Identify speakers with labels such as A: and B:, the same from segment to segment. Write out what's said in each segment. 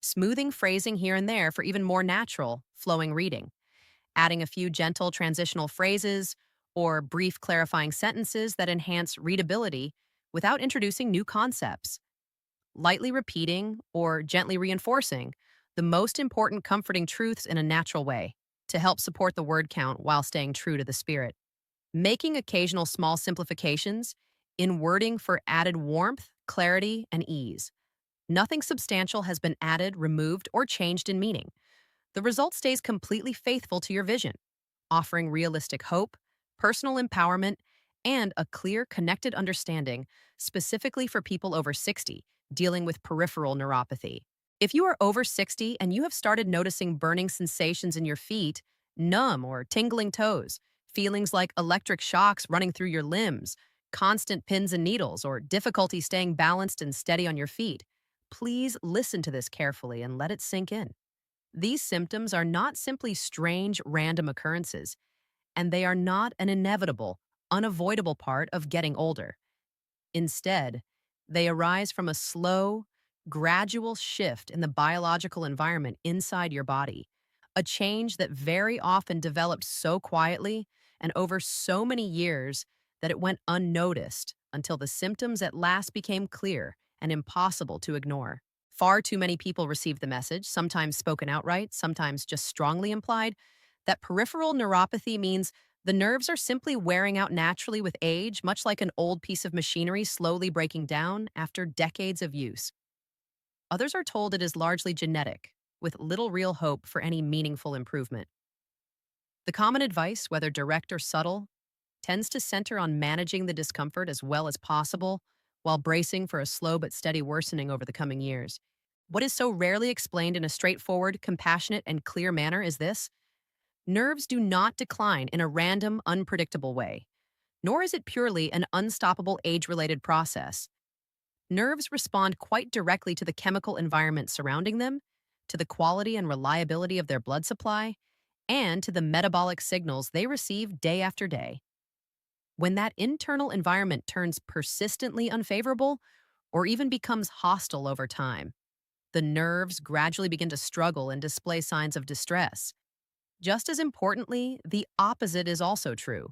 A: smoothing phrasing here and there for even more natural, flowing reading, adding a few gentle transitional phrases or brief clarifying sentences that enhance readability without introducing new concepts, lightly repeating or gently reinforcing the most important comforting truths in a natural way to help support the word count while staying true to the spirit. Making occasional small simplifications in wording for added warmth, clarity, and ease. Nothing substantial has been added, removed, or changed in meaning. The result stays completely faithful to your vision, offering realistic hope, personal empowerment, and a clear, connected understanding specifically for people over 60 dealing with peripheral neuropathy. If you are over 60 and you have started noticing burning sensations in your feet, numb or tingling toes, feelings like electric shocks running through your limbs, constant pins and needles, or difficulty staying balanced and steady on your feet, please listen to this carefully and let it sink in. These symptoms are not simply strange, random occurrences, and they are not an inevitable, unavoidable part of getting older. Instead, they arise from a slow, gradual shift in the biological environment inside your body, a change that very often developed so quietly and over so many years that it went unnoticed until the symptoms at last became clear and impossible to ignore. Far too many people receive the message, sometimes spoken outright, sometimes just strongly implied, that peripheral neuropathy means the nerves are simply wearing out naturally with age, much like an old piece of machinery slowly breaking down after decades of use. Others are told it is largely genetic, with little real hope for any meaningful improvement. The common advice, whether direct or subtle, tends to center on managing the discomfort as well as possible while bracing for a slow but steady worsening over the coming years. What is so rarely explained in a straightforward, compassionate, and clear manner is this: nerves do not decline in a random, unpredictable way, nor is it purely an unstoppable age-related process. Nerves respond quite directly to the chemical environment surrounding them, to the quality and reliability of their blood supply, and to the metabolic signals they receive day after day. When that internal environment turns persistently unfavorable or even becomes hostile over time, the nerves gradually begin to struggle and display signs of distress. Just as importantly, the opposite is also true.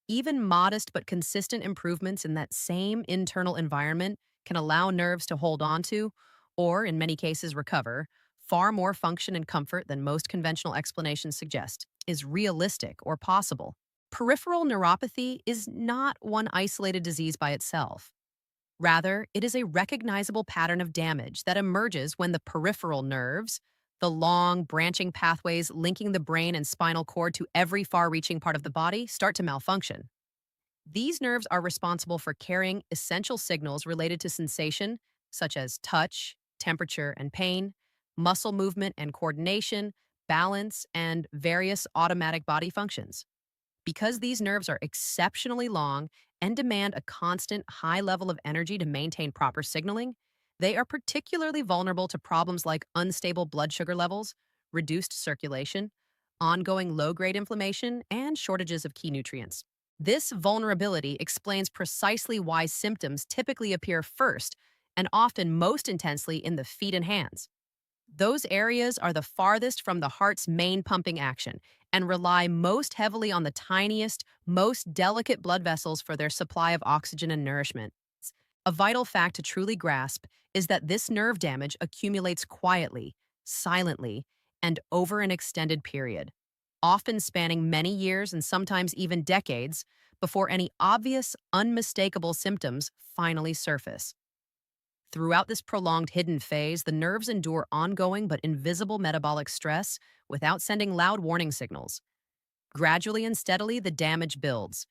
A: Even modest but consistent improvements in that same internal environment can allow nerves to hold on to, or in many cases recover, far more function and comfort than most conventional explanations suggest is realistic or possible. Peripheral neuropathy is not one isolated disease by itself. Rather, it is a recognizable pattern of damage that emerges when the peripheral nerves, the long, branching pathways linking the brain and spinal cord to every far reaching part of the body, start to malfunction. These nerves are responsible for carrying essential signals related to sensation, such as touch, temperature, and pain, muscle movement and coordination, balance, and various automatic body functions. Because these nerves are exceptionally long and demand a constant high level of energy to maintain proper signaling, they are particularly vulnerable to problems like unstable blood sugar levels, reduced circulation, ongoing low grade inflammation, and shortages of key nutrients. This vulnerability explains precisely why symptoms typically appear first and often most intensely in the feet and hands. Those areas are the farthest from the heart's main pumping action and rely most heavily on the tiniest, most delicate blood vessels for their supply of oxygen and nourishment. A vital fact to truly grasp is that this nerve damage accumulates quietly, silently, and over an extended period, often spanning many years and sometimes even decades before any obvious, unmistakable symptoms finally surface. Throughout this prolonged hidden phase, the nerves endure ongoing but invisible metabolic stress without sending loud warning signals. Gradually and steadily, the damage builds.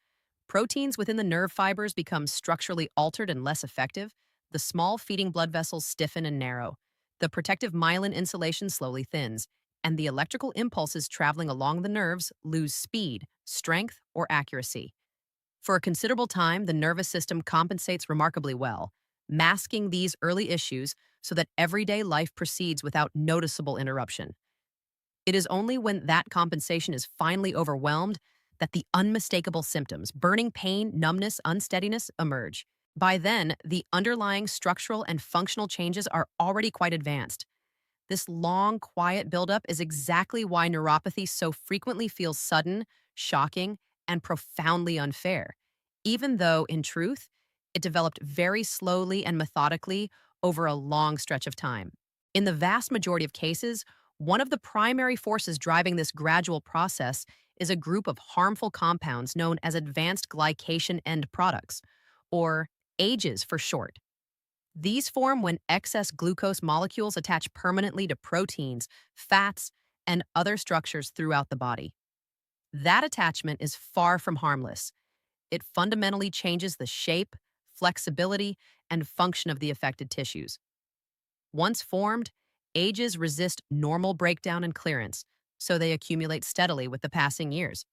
A: Proteins within the nerve fibers become structurally altered and less effective. The small feeding blood vessels stiffen and narrow. The protective myelin insulation slowly thins, and the electrical impulses traveling along the nerves lose speed, strength, or accuracy. For a considerable time, the nervous system compensates remarkably well, masking these early issues so that everyday life proceeds without noticeable interruption. It is only when that compensation is finally overwhelmed that the unmistakable symptoms, burning pain, numbness, unsteadiness, emerge. By then, the underlying structural and functional changes are already quite advanced. This long, quiet buildup is exactly why neuropathy so frequently feels sudden, shocking, and profoundly unfair, even though, in truth, it developed very slowly and methodically over a long stretch of time. In the vast majority of cases, one of the primary forces driving this gradual process is a group of harmful compounds known as advanced glycation end products, or AGEs for short. These form when excess glucose molecules attach permanently to proteins, fats, and other structures throughout the body. That attachment is far from harmless. It fundamentally changes the shape, flexibility, and function of the affected tissues. Once formed, AGEs resist normal breakdown and clearance, so they accumulate steadily with the passing years.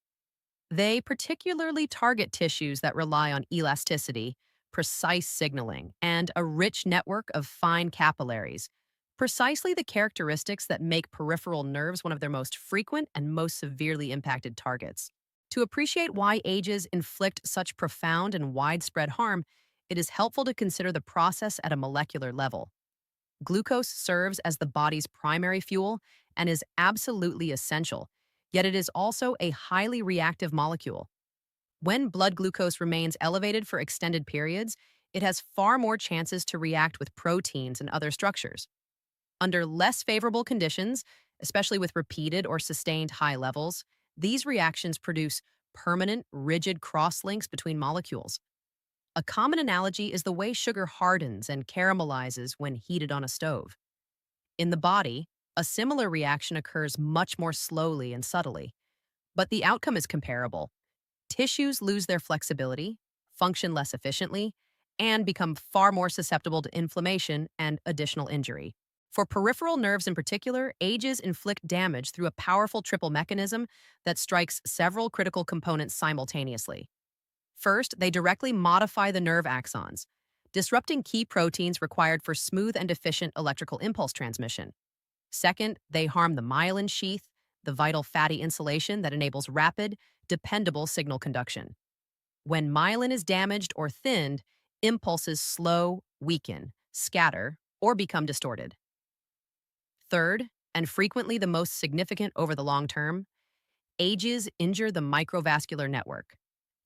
A: They particularly target tissues that rely on elasticity, precise signaling, and a rich network of fine capillaries, precisely the characteristics that make peripheral nerves one of their most frequent and most severely impacted targets. To appreciate why AGEs inflict such profound and widespread harm, it is helpful to consider the process at a molecular level. Glucose serves as the body's primary fuel and is absolutely essential, yet it is also a highly reactive molecule. When blood glucose remains elevated for extended periods, it has far more chances to react with proteins and other structures. Under less favorable conditions, especially with repeated or sustained high levels, these reactions produce permanent, rigid crosslinks between molecules. A common analogy is the way sugar hardens and caramelizes when heated on a stove. In the body, a similar reaction occurs much more slowly and subtly, but the outcome is comparable. Tissues lose their flexibility, function less efficiently, and become far more susceptible to inflammation and additional injury. For peripheral nerves in particular, AGEs inflict damage through a powerful triple mechanism that strikes several critical components simultaneously. First, they directly modify the nerve axons, disrupting key proteins required for smooth and efficient electrical impulse transmission. Second, they harm the myelin sheath, the vital fatty insulation that enables rapid, dependable signal conduction. When myelin is damaged or thinned, impulses slow, weaken, scatter, or become distorted. Third, and frequently the most significant over the long term, AGEs injure the microvascular network,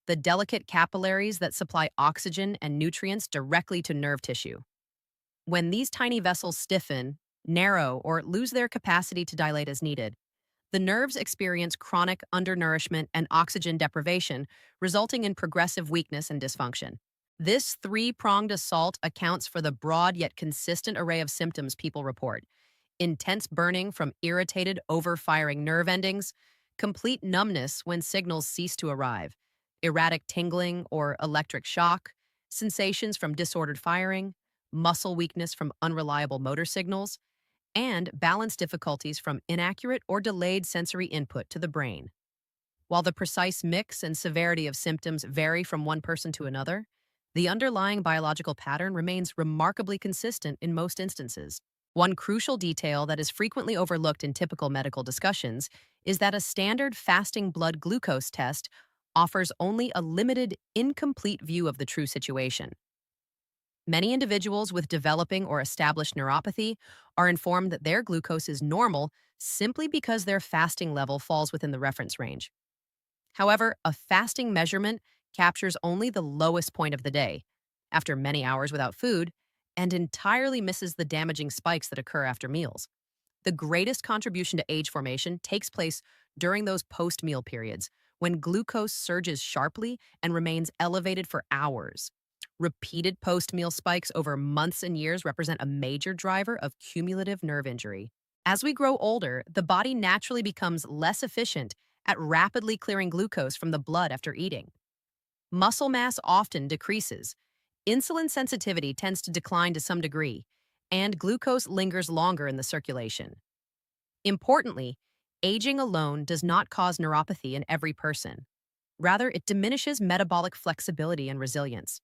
A: the delicate capillaries that supply oxygen and nutrients directly to nerve tissue. When these tiny vessels stiffen, narrow, or lose their capacity to dilate as needed, the nerves experience chronic undernourishment and oxygen deprivation, resulting in progressive weakness and dysfunction. This three-pronged assault accounts for the broad yet consistent array of symptoms people report: intense burning from irritated, overfiring nerve endings, complete numbness when signals cease to arrive, erratic tingling or electric shock, sensations from disordered firing, muscle weakness from unreliable motor signals, and balance difficulties from inaccurate or delayed sensory input to the brain. While the precise mix and severity of symptoms vary from one person to another, the underlying biological pattern remains remarkably consistent in most instances. One crucial detail that is frequently overlooked in typical medical discussions is that a standard fasting blood glucose test offers only a limited, incomplete view of the true situation. Many individuals with developing or established neuropathy are informed that their glucose is normal simply because their fasting level falls within the reference range. However, a fasting measurement captures only the lowest point of the day, after many hours without food, and entirely misses the damaging spikes that occur after meals. The greatest contribution to age formation takes place during those post-meal periods, when glucose surges sharply and remains elevated for hours. Repeated post-meal spikes over months and years represent a major driver of cumulative nerve injury. As we grow older, the body naturally becomes less efficient at rapidly clearing glucose from the blood after eating. Muscle mass often decreases. Insulin sensitivity tends to decline to some degree, and glucose lingers longer in the circulation. Importantly, aging alone does not cause neuropathy in every person. Rather, it diminishes metabolic flexibility and resilience.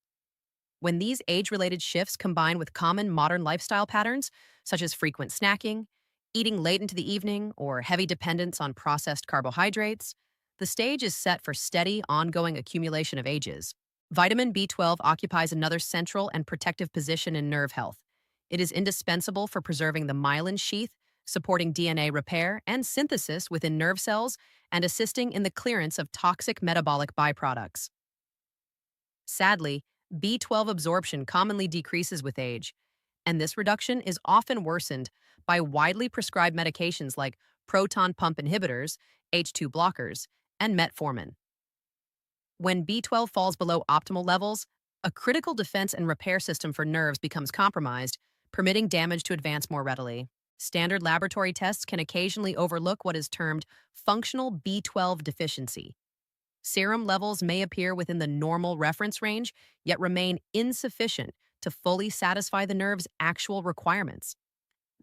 A: When these age-related shifts combine with common modern lifestyle patterns, such as frequent snacking, eating late into the evening, or heavy dependence on processed carbohydrates, the stage is set for steady, ongoing accumulation of ages. Vitamin B12 occupies another central and protective position in nerve health. It is indispensable for preserving the myelin sheath supporting DNA repair and synthesis within nerve cells and assisting in the clearance of toxic metabolic byproducts. Sadly, B12 absorption commonly decreases with age, and this reduction is often worsened by widely prescribed medications like proton pump inhibitors, H2 blockers, and metformin. When B12 falls below optimal levels, a critical defense and repair system for nerves becomes compromised, permitting damage to advance more readily. Standard laboratory tests can occasionally overlook what is termed functional B12 deficiency. Serum levels may appear within the normal reference range, yet remain insufficient to fully satisfy the nerve's actual requirements.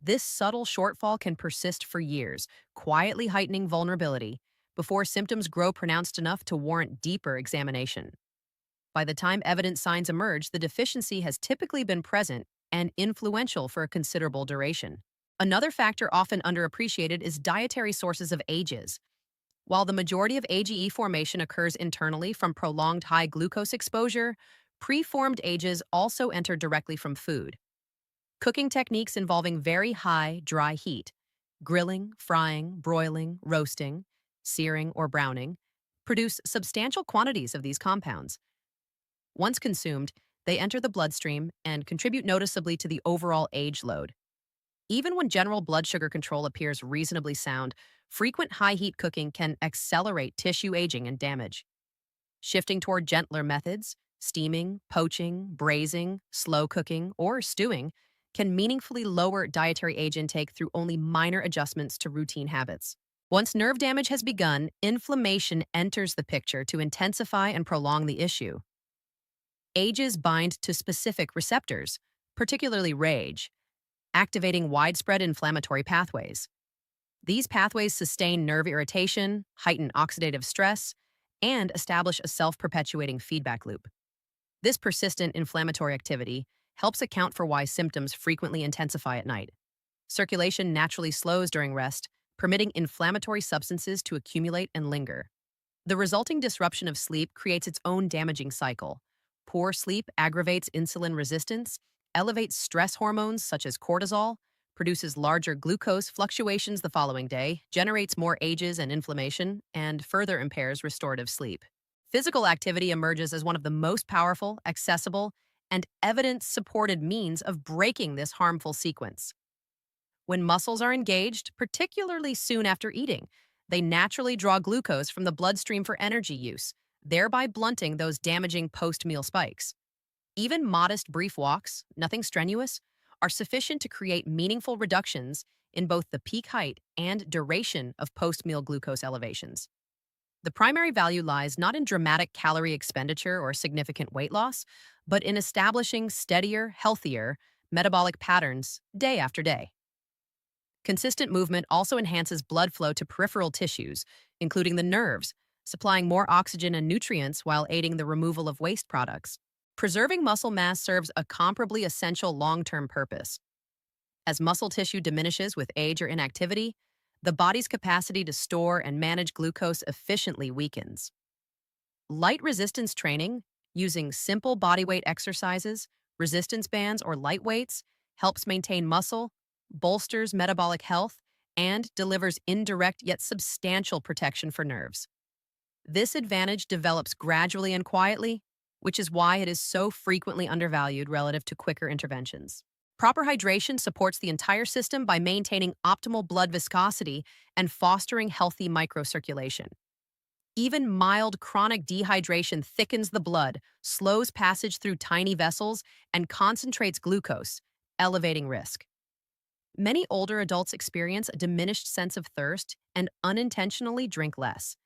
A: This subtle shortfall can persist for years, quietly heightening vulnerability before symptoms grow pronounced enough to warrant deeper examination. By the time evident signs emerge, the deficiency has typically been present and influential for a considerable duration. Another factor often underappreciated is dietary sources of AGEs. While the majority of AGE formation occurs internally from prolonged high glucose exposure, preformed AGEs also enter directly from food. Cooking techniques involving very high, dry heat, grilling, frying, broiling, roasting, searing, or browning, produce substantial quantities of these compounds. Once consumed, they enter the bloodstream and contribute noticeably to the overall age load. Even when general blood sugar control appears reasonably sound, frequent high-heat cooking can accelerate tissue aging and damage. Shifting toward gentler methods, steaming, poaching, braising, slow cooking, or stewing, can meaningfully lower dietary age intake through only minor adjustments to routine habits. Once nerve damage has begun, inflammation enters the picture to intensify and prolong the issue. AGEs bind to specific receptors, particularly RAGE, activating widespread inflammatory pathways. These pathways sustain nerve irritation, heighten oxidative stress, and establish a self-perpetuating feedback loop. This persistent inflammatory activity helps account for why symptoms frequently intensify at night. Circulation naturally slows during rest, permitting inflammatory substances to accumulate and linger. The resulting disruption of sleep creates its own damaging cycle. Poor sleep aggravates insulin resistance, elevates stress hormones such as cortisol, produces larger glucose fluctuations the following day, generates more AGEs and inflammation, and further impairs restorative sleep. Physical activity emerges as one of the most powerful, accessible, and evidence-supported means of breaking this harmful sequence. When muscles are engaged, particularly soon after eating, they naturally draw glucose from the bloodstream for energy use, thereby blunting those damaging post-meal spikes. Even modest brief walks, nothing strenuous, are sufficient to create meaningful reductions in both the peak height and duration of post-meal glucose elevations. The primary value lies not in dramatic calorie expenditure or significant weight loss, but in establishing steadier, healthier metabolic patterns day after day. Consistent movement also enhances blood flow to peripheral tissues, including the nerves, supplying more oxygen and nutrients while aiding the removal of waste products. Preserving muscle mass serves a comparably essential long-term purpose. As muscle tissue diminishes with age or inactivity, the body's capacity to store and manage glucose efficiently weakens. Light resistance training, using simple bodyweight exercises, resistance bands, or light weights, helps maintain muscle, bolsters metabolic health, and delivers indirect yet substantial protection for nerves. This advantage develops gradually and quietly, which is why it is so frequently undervalued relative to quicker interventions. Proper hydration supports the entire system by maintaining optimal blood viscosity and fostering healthy microcirculation. Even mild chronic dehydration thickens the blood, slows passage through tiny vessels, and concentrates glucose, elevating risk. Many older adults experience a diminished sense of thirst and unintentionally drink less.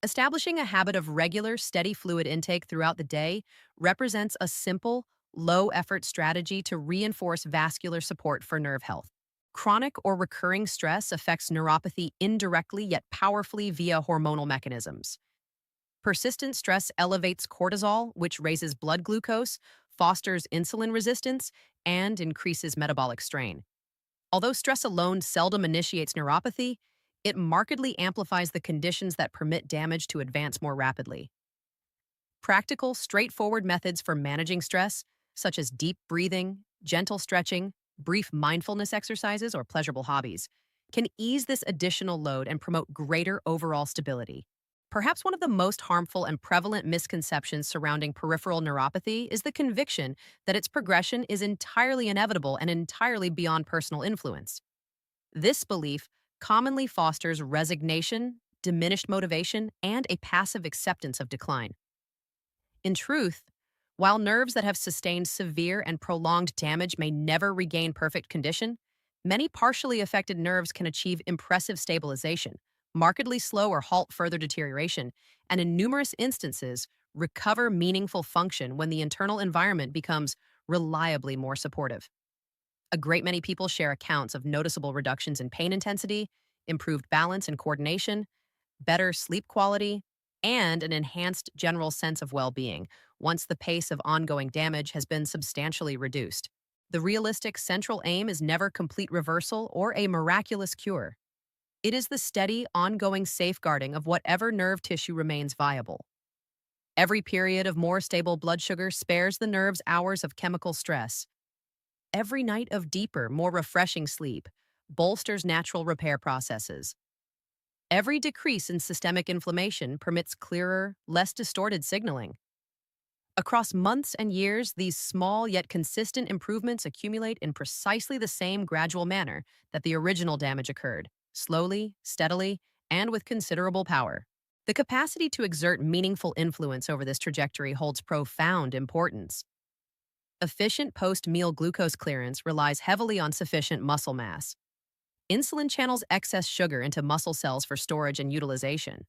A: Establishing a habit of regular, steady fluid intake throughout the day represents a simple, low-effort strategy to reinforce vascular support for nerve health. Chronic or recurring stress affects neuropathy indirectly yet powerfully via hormonal mechanisms. Persistent stress elevates cortisol, which raises blood glucose, fosters insulin resistance, and increases metabolic strain. Although stress alone seldom initiates neuropathy, it markedly amplifies the conditions that permit damage to advance more rapidly. Practical, straightforward methods for managing stress, such as deep breathing, gentle stretching, Brief mindfulness exercises or pleasurable hobbies can ease this additional load and promote greater overall stability. Perhaps one of the most harmful and prevalent misconceptions surrounding peripheral neuropathy is the conviction that its progression is entirely inevitable and entirely beyond personal influence. This belief commonly fosters resignation, diminished motivation, and a passive acceptance of decline. In truth, while nerves that have sustained severe and prolonged damage may never regain perfect condition, many partially affected nerves can achieve impressive stabilization, markedly slow or halt further deterioration, and in numerous instances, recover meaningful function when the internal environment becomes reliably more supportive. A great many people share accounts of noticeable reductions in pain intensity, improved balance and coordination, better sleep quality, and an enhanced general sense of well being once the pace of ongoing damage has been substantially reduced. The realistic central aim is never complete reversal or a miraculous cure. It is the steady, ongoing safeguarding of whatever nerve tissue remains viable. Every period of more stable blood sugar spares the nerves hours of chemical stress. Every night of deeper, more refreshing sleep bolsters natural repair processes. Every decrease in systemic inflammation permits clearer, less distorted signaling. Across months and years, these small yet consistent improvements accumulate in precisely the same gradual manner that the original damage occurred, slowly, steadily, and with considerable power. The capacity to exert meaningful influence over this trajectory holds profound importance. Efficient post-meal glucose clearance relies heavily on sufficient muscle mass. Insulin channels excess sugar into muscle cells for storage and utilization.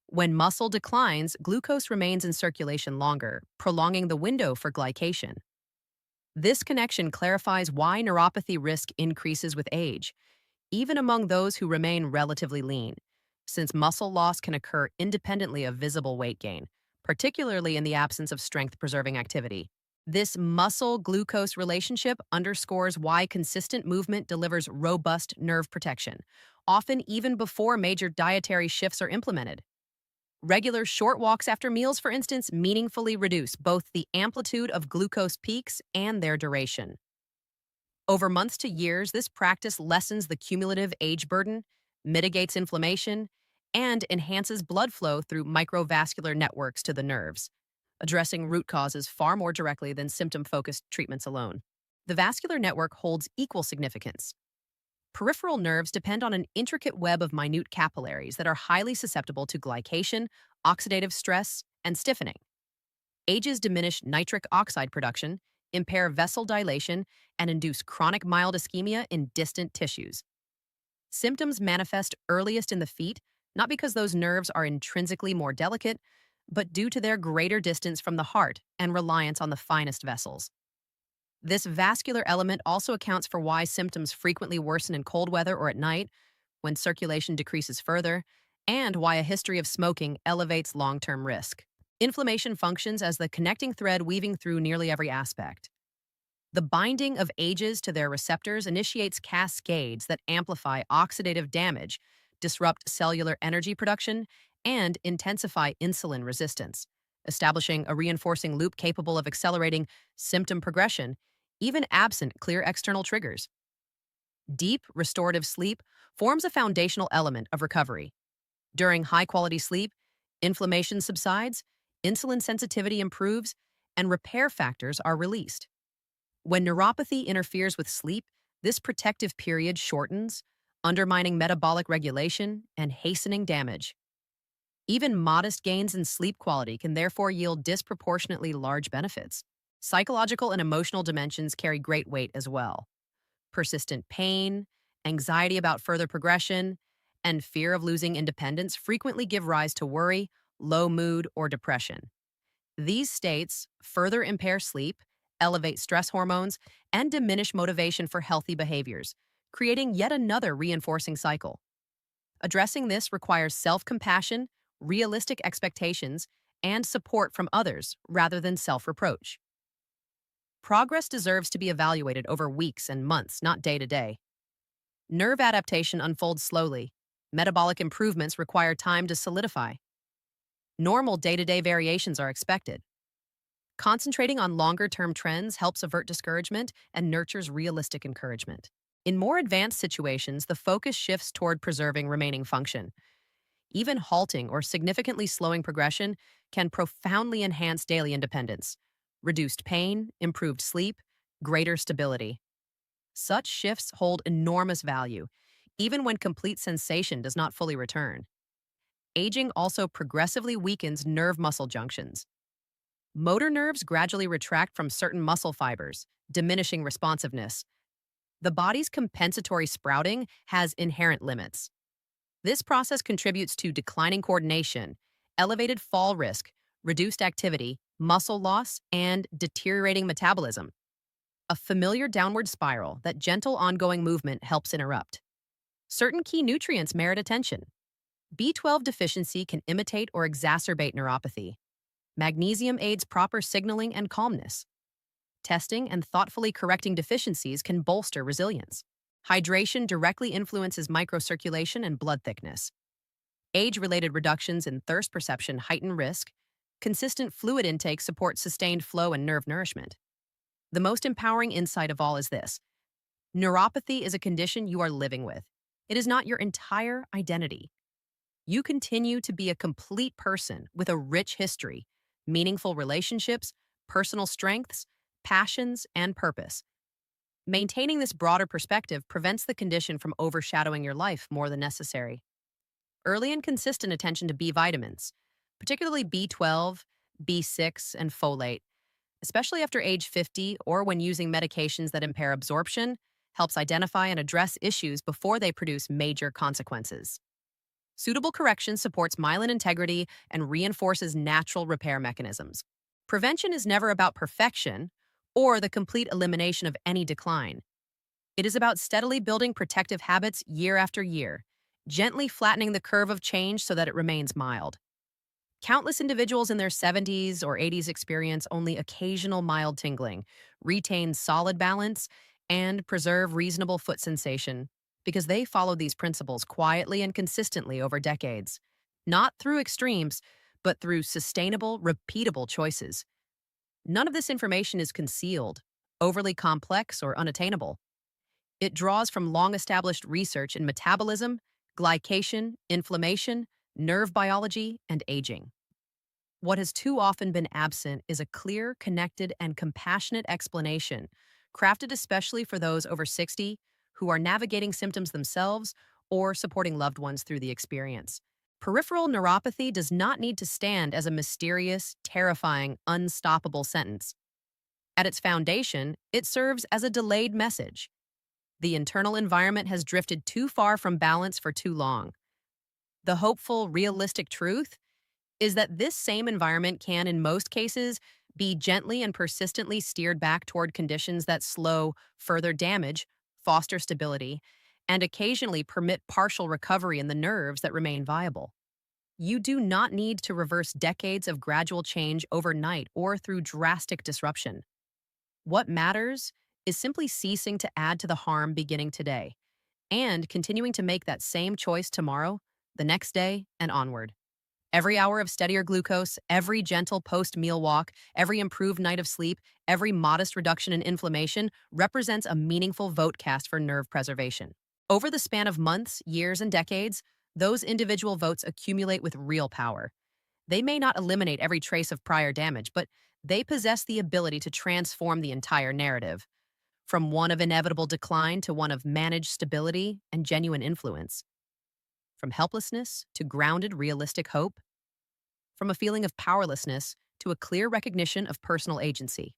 A: When muscle declines, glucose remains in circulation longer, prolonging the window for glycation. This connection clarifies why neuropathy risk increases with age, even among those who remain relatively lean, since muscle loss can occur independently of visible weight gain, particularly in the absence of strength-preserving activity. This muscle-glucose relationship underscores why consistent movement delivers robust nerve protection, often even before major dietary shifts are implemented. Regular short walks after meals, for instance, meaningfully reduce both the amplitude of glucose peaks and their duration. Over months to years, this practice lessens the cumulative age burden, mitigates inflammation, and enhances blood flow through microvascular networks to the nerves, addressing root causes far more directly than symptom-focused treatments alone. The vascular network holds equal significance. Peripheral nerves depend on an intricate web of minute capillaries that are highly susceptible to glycation, oxidative stress, and stiffening. Ages diminish nitric oxide production, impair vessel dilation, and induce chronic mild ischemia in distant tissues. Symptoms manifest earliest in the feet, not because those nerves are intrinsically more delicate, but due to their greater distance from the heart and reliance on the finest vessels. This vascular element also accounts for why symptoms frequently worsen in cold weather or at night, when circulation decreases further, and why a history of smoking elevates long-term risk. Inflammation functions as the connecting thread weaving through nearly every aspect. The binding of ages to their receptors initiates cascades that amplify oxidative damage, disrupt cellular energy production, and intensify insulin resistance, establishing a reinforcing loop capable of accelerating symptom progression, even absent clear external triggers. Deep, restorative sleep forms a foundational element of recovery. During high-quality sleep, inflammation subsides, insulin sensitivity improves, and repair factors are released. When neuropathy interferes with sleep, this protective period shortens, undermining metabolic regulation and hastening damage. Even modest gains in sleep quality can therefore yield disproportionately large benefits. Psychological and emotional dimensions carry great weight as well. Persistent pain, anxiety about further progression, and fear of losing independence frequently give rise to worry, low mood, or depression. These states further impair sleep, elevate stress hormones, and diminish motivation for healthy behaviors, creating yet another reinforcing cycle. Addressing this requires self-compassion, realistic expectations, and support from others rather than self-reproach. Progress deserves to be evaluated over weeks and months, not day to day. Nerve adaptation unfolds slowly. Metabolic improvements require time to solidify. Normal day-to-day variations are expected. Concentrating on longer-term trends helps avert discouragement and nurtures realistic encouragement. In more advanced situations, the focus shifts toward preserving remaining function. Even halting or significantly slowing progression can profoundly enhance daily independence, reduced pain, improved sleep, greater stability. Such shifts hold enormous value, even when complete sensation does not fully return. Aging also progressively weakens nerve muscle junctions. Motor nerves gradually retract from certain muscle fibers, diminishing responsiveness. The body's compensatory sprouting has inherent limits. This process contributes to declining coordination, elevated fall risk, reduced activity, muscle loss, and deteriorating metabolism. A familiar downward spiral that gentle ongoing movement helps interrupt. Certain key nutrients merit attention. B12 deficiency can imitate or exacerbate neuropathy. Magnesium aids proper signaling and calmness. Testing and thoughtfully correcting deficiencies can bolster resilience. Hydration directly influences microcirculation and blood thickness. Age-related reductions in thirst perception heighten risk. Consistent fluid intake supports sustained flow and nerve nourishment. The most empowering insight of all is this: neuropathy is a condition you are living with. It is not your entire identity. You continue to be a complete person with a rich history, meaningful relationships, personal strengths, passions, and purpose. Maintaining this broader perspective prevents the condition from overshadowing your life more than necessary. Early and consistent attention to B vitamins, particularly B12, B6, and folate, especially after age 50 or when using medications that impair absorption, helps identify and address issues before they produce major consequences. Suitable correction supports myelin integrity and reinforces natural repair mechanisms. Prevention is never about perfection or the complete elimination of any decline. It is about steadily building protective habits year after year, gently flattening the curve of change so that it remains mild. Countless individuals in their 70s or 80s experience only occasional mild tingling, retain solid balance, and preserve reasonable foot sensation because they followed these principles quietly and consistently over decades, not through extremes, but through sustainable, repeatable choices. None of this information is concealed, overly complex, or unattainable. It draws from long-established research in metabolism, glycation, inflammation, nerve biology, and aging. What has too often been absent is a clear, connected, and compassionate explanation, crafted especially for those over 60 who are navigating symptoms themselves or supporting loved ones through the experience. Peripheral neuropathy does not need to stand as a mysterious, terrifying, unstoppable sentence. At its foundation, it serves as a delayed message. The internal environment has drifted too far from balance for too long. The hopeful, realistic truth is that this same environment can, in most cases, be gently and persistently steered back toward conditions that slow further damage, foster stability, and occasionally permit partial recovery in the nerves that remain viable. You do not need to reverse decades of gradual change overnight or through drastic disruption. What matters is simply ceasing to add to the harm beginning today and continuing to make that same choice tomorrow, the next day, and onward. Every hour of steadier glucose, every gentle post-meal walk, every improved night of sleep, every modest reduction in inflammation represents a meaningful vote cast for nerve preservation. Over the span of months, years, and decades, those individual votes accumulate with real power. They may not eliminate every trace of prior damage, but they possess the ability to transform the entire narrative, from one of inevitable decline to one of managed stability and genuine influence. From helplessness to grounded, realistic hope, from a feeling of powerlessness to a clear recognition of personal agency.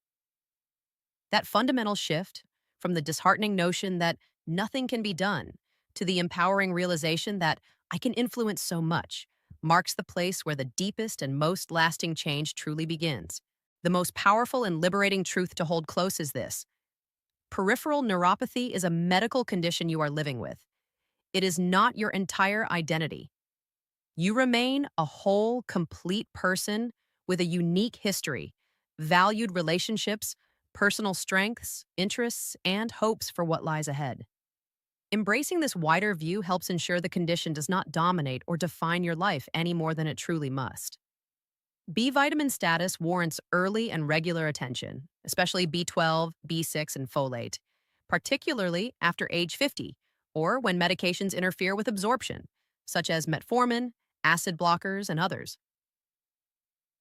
A: That fundamental shift, from the disheartening notion that nothing can be done to the empowering realization that I can influence so much, marks the place where the deepest and most lasting change truly begins. The most powerful and liberating truth to hold close is this: peripheral neuropathy is a medical condition you are living with. It is not your entire identity. You remain a whole, complete person with a unique history, valued relationships, personal strengths, interests, and hopes for what lies ahead. Embracing this wider view helps ensure the condition does not dominate or define your life any more than it truly must. B vitamin status warrants early and regular attention, especially B12, B6, and folate, particularly after age 50 or when medications interfere with absorption, such as metformin, acid blockers, and others.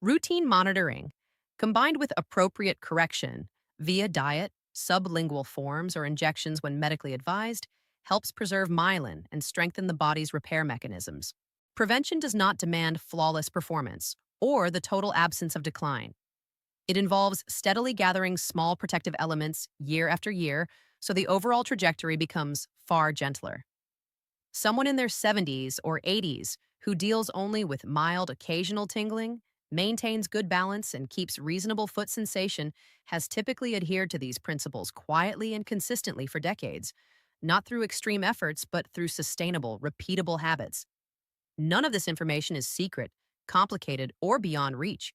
A: Routine monitoring, combined with appropriate correction via diet, sublingual forms, or injections when medically advised, helps preserve myelin and strengthen the body's repair mechanisms. Prevention does not demand flawless performance or the total absence of decline. It involves steadily gathering small protective elements year after year so the overall trajectory becomes far gentler. Someone in their 70s or 80s who deals only with mild occasional tingling, maintains good balance, and keeps reasonable foot sensation has typically adhered to these principles quietly and consistently for decades, not through extreme efforts, but through sustainable, repeatable habits. None of this information is secret, complicated, or beyond reach.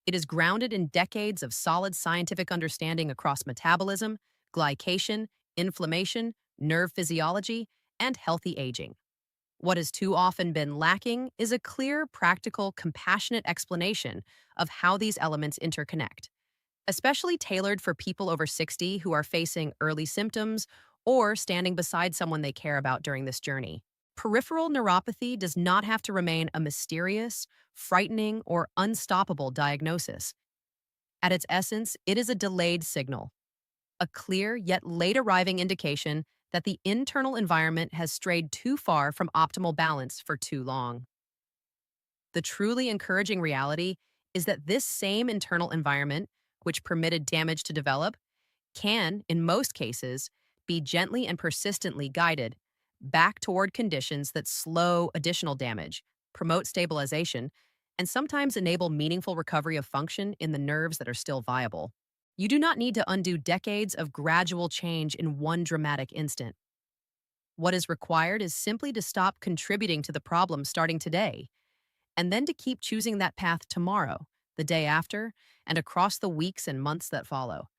A: It is grounded in decades of solid scientific understanding across metabolism, glycation, inflammation, nerve physiology, and healthy aging. What has too often been lacking is a clear, practical, compassionate explanation of how these elements interconnect, especially tailored for people over 60 who are facing early symptoms or standing beside someone they care about during this journey. Peripheral neuropathy does not have to remain a mysterious, frightening, or unstoppable diagnosis. At its essence, it is a delayed signal, a clear yet late arriving indication that the internal environment has strayed too far from optimal balance for too long. The truly encouraging reality is that this same internal environment, which permitted damage to develop, can, in most cases, be gently and persistently guided back toward conditions that slow additional damage, promote stabilization, and sometimes enable meaningful recovery of function in the nerves that are still viable. You do not need to undo decades of gradual change in one dramatic instant. What is required is simply to stop contributing to the problem starting today, and then to keep choosing that path tomorrow, the day after, and across the weeks and months that follow.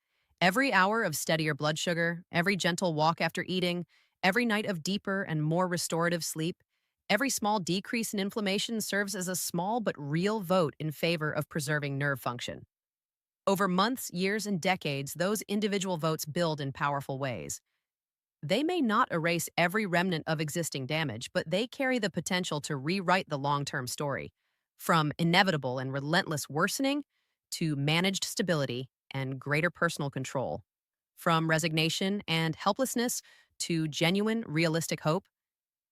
A: Every hour of steadier blood sugar, every gentle walk after eating, every night of deeper and more restorative sleep, every small decrease in inflammation serves as a small but real vote in favor of preserving nerve function. Over months, years, and decades, those individual votes build in powerful ways. They may not erase every remnant of existing damage, but they carry the potential to rewrite the long-term story, from inevitable and relentless worsening to managed stability and greater personal control, from resignation and helplessness to genuine, realistic hope,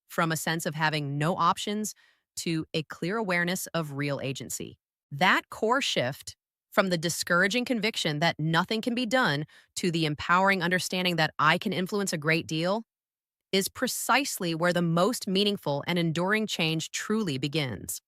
A: from a sense of having no options to a clear awareness of real agency. That core shift from the discouraging conviction that nothing can be done to the empowering understanding that I can influence a great deal is precisely where the most meaningful and enduring change truly begins.